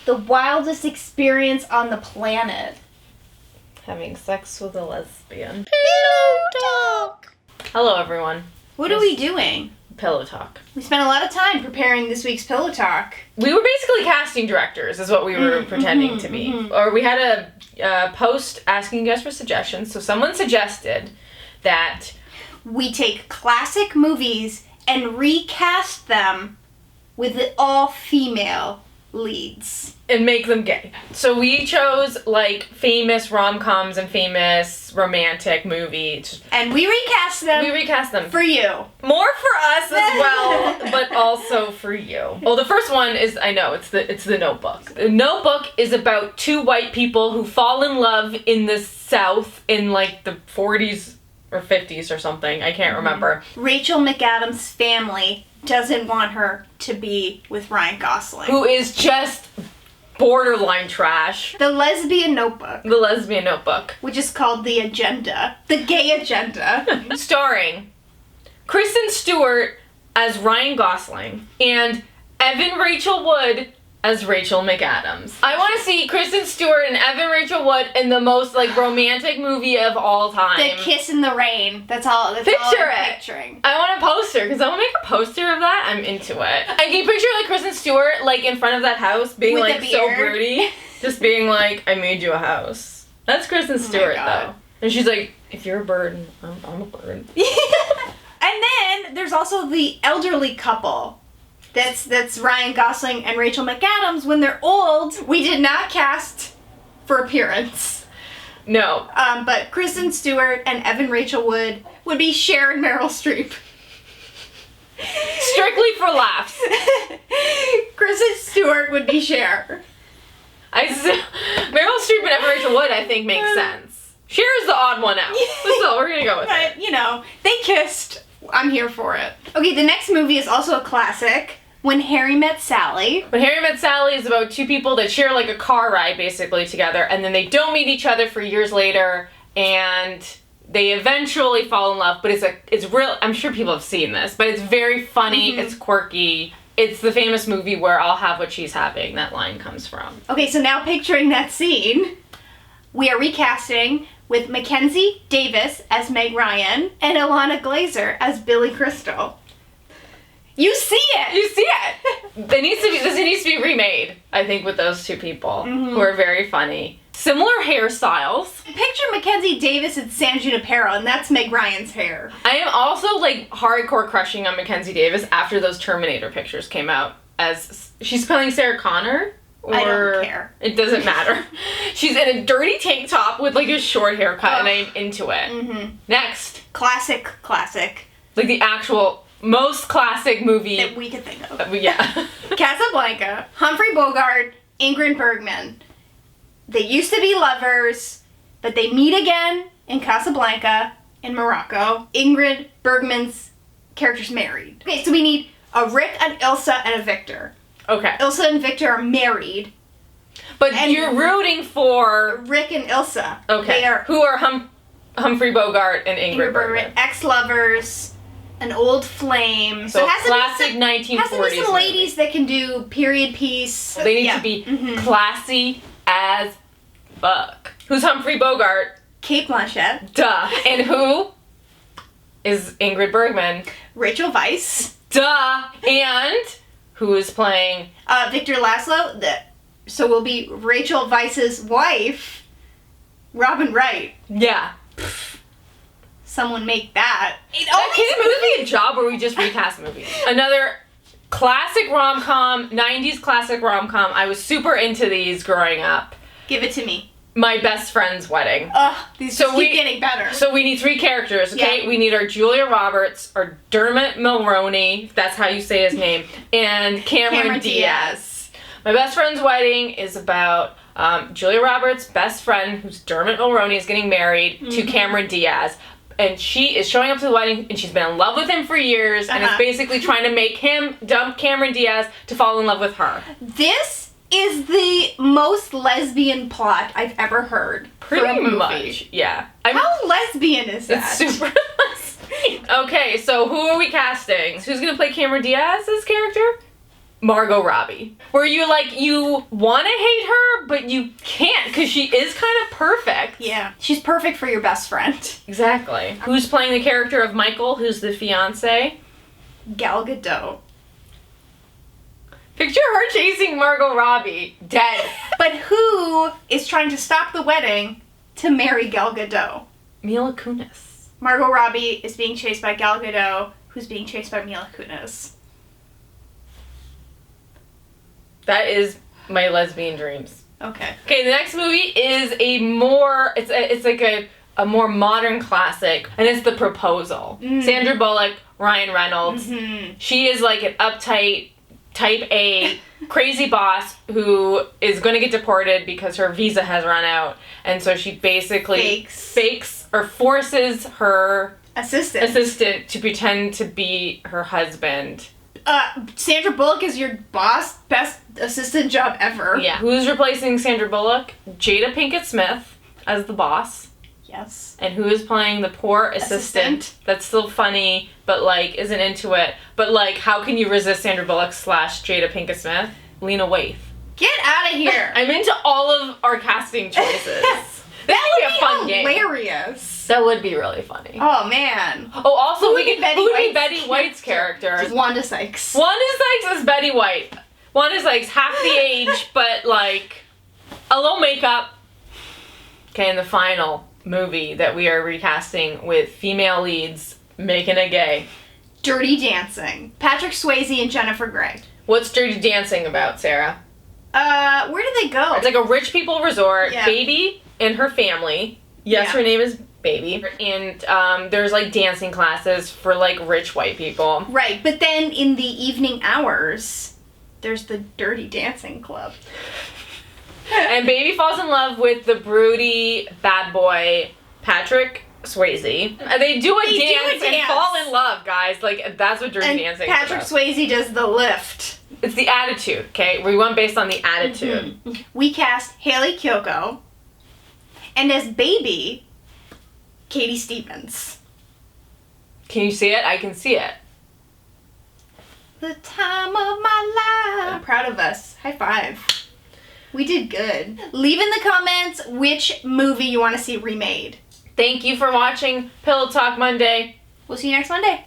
The wildest experience on the planet. Having sex with a lesbian. Pillow talk. Hello, everyone. What are we doing? Pillow talk. We spent a lot of time preparing this week's pillow talk. We were basically casting directors, is what we were pretending to be. Or we had a post asking you guys for suggestions. So someone suggested that we take classic movies and recast them with the all-female leads. And make them gay. So we chose, like, famous rom-coms and famous romantic movies. And we recast them. We recast them. For you. More for us as well, but also for you. Well, the first one is, I know, it's the Notebook. The Notebook is about two white people who fall in love in the South in, like, the 40s or 50s or something. I can't remember. Rachel McAdams' family doesn't want her to be with Ryan Gosling. Who is just borderline trash. The Lesbian Notebook. The Lesbian Notebook. Which is called The Agenda. The Gay Agenda. Starring Kristen Stewart as Ryan Gosling and Evan Rachel Wood as Rachel McAdams. I want to see Kristen Stewart and Evan Rachel Wood in the most, like, romantic movie of all time. The Kiss in the Rain. That's all I'm picturing. I want a poster, because I want to make a poster of that. I'm into it. I can picture, like, Kristen Stewart, like, in front of that house, being, with like, so broody. Just being like, I made you a house. That's Kristen Stewart, though. And she's like, if you're a bird, I'm a bird. And then there's also the elderly couple. That's Ryan Gosling and Rachel McAdams when they're old. We did not cast for appearance. No. But Kristen Stewart and Evan Rachel Wood would be Cher and Meryl Streep. Strictly for laughs. Kristen Stewart would be Cher. Meryl Streep and Evan Rachel Wood, I think, makes sense. Cher is the odd one out. So we're gonna go with it. But, you know, they kissed. I'm here for it. Okay, the next movie is also a classic. When Harry Met Sally. When Harry Met Sally is about two people that share, like, a car ride, basically, together, and then they don't meet each other for years later, and they eventually fall in love, but it's real, I'm sure people have seen this, but it's very funny, it's quirky. It's the famous movie where I'll have what she's having, that line comes from. Okay, so now picturing that scene, we are recasting with Mackenzie Davis as Meg Ryan and Ilana Glazer as Billy Crystal. You see it! You see it! This needs to be remade, I think, with those two people who are very funny. Similar hairstyles. Picture Mackenzie Davis and San Junipero, and that's Meg Ryan's hair. I am also, like, hardcore crushing on Mackenzie Davis after those Terminator pictures came out. As she's playing Sarah Connor. Or, I don't care. It doesn't matter. She's in a dirty tank top with, like, a short haircut, and I'm into it. Next. Classic. Like, the actual most classic movie that we could think of. Yeah. Casablanca. Humphrey Bogart, Ingrid Bergman. They used to be lovers, but they meet again in Casablanca in Morocco. Ingrid Bergman's character's married. Okay, so we need a Rick, an Ilsa, and a Victor. Okay. Ilsa and Victor are married. But you're rooting for Rick and Ilsa. Okay. They are who are Humphrey Bogart and Ingrid Bergman. Ex-lovers, an old flame. So classic 1940s. Has to be some ladies that can do period piece. They need to be classy as fuck. Who's Humphrey Bogart? Kate Blanchett. Duh. And who is Ingrid Bergman? Rachel Weisz. Duh. And who is playing Victor Laszlo? So will be Rachel Weisz's wife, Robin Wright. Yeah. Someone make that. Can it be a job where we just recast movies? Another classic rom-com, 90s classic rom-com. I was super into these growing up. Give it to me. My Best Friend's Wedding. These keep getting better. So we need three characters, okay? Yeah. We need our Julia Roberts, our Dermot Mulroney, if that's how you say his name, and Cameron Diaz. My Best Friend's Wedding is about Julia Roberts' best friend, who's Dermot Mulroney, is getting married to Cameron Diaz. And she is showing up to the wedding, and she's been in love with him for years, and is basically trying to make him dump Cameron Diaz to fall in love with her. This is the most lesbian plot I've ever heard. Pretty much, yeah. How lesbian is that? It's super lesbian. Okay, so who are we casting? Who's going to play Cameron Diaz's character? Margot Robbie. Where you want to hate her, but you can't because she is kind of perfect. Yeah. She's perfect for your best friend. Exactly. Who's playing the character of Michael, who's the fiance? Gal Gadot. Picture her chasing Margot Robbie. Dead. But who is trying to stop the wedding to marry Gal Gadot? Mila Kunis. Margot Robbie is being chased by Gal Gadot, who's being chased by Mila Kunis. That is my lesbian dreams. Okay. Okay, the next movie is it's like a more modern classic, and it's The Proposal. Sandra Bullock, Ryan Reynolds. Mm-hmm. She is like an uptight, type A, crazy boss who is going to get deported because her visa has run out, and so she basically fakes or forces her assistant to pretend to be her husband. Sandra Bullock is your boss. Best assistant job ever. Yeah. Who's replacing Sandra Bullock? Jada Pinkett Smith as the boss. Yes. And who is playing the poor assistant that's still funny, but isn't into it. But how can you resist Sandra Bullock / Jada Pinkett Smith? Lena Waithe. Get out of here. I'm into all of our casting choices. That would be a fun game. Hilarious. That would be really funny. Oh man. Oh, also who would be Betty White's character? Just Wanda Sykes. Wanda Sykes is Betty White. Wanda Sykes half the age, but a little makeup. Okay, and the final movie that we are recasting with female leads making it gay. Dirty Dancing. Patrick Swayze and Jennifer Grey. What's Dirty Dancing about, Sarah? Where do they go? It's like a rich people resort. Yeah. Baby and her family. Yes, Yeah. her name is Baby. And there's dancing classes for rich white people. Right, but then in the evening hours, there's the Dirty Dancing Club. And Baby falls in love with the broody bad boy Patrick Swayze. And they do a dance and fall in love, guys. That's what Dirty Dancing is Patrick about. Swayze does the lift. It's the attitude, okay? We went based on the attitude. Mm-hmm. We cast Haley Kiyoko, and as Baby, Katie Stevens. Can you see it? I can see it. The time of my life. I'm proud of us. High five. We did good. Leave in the comments which movie you want to see remade. Thank you for watching Pillow Talk Monday. We'll see you next Monday.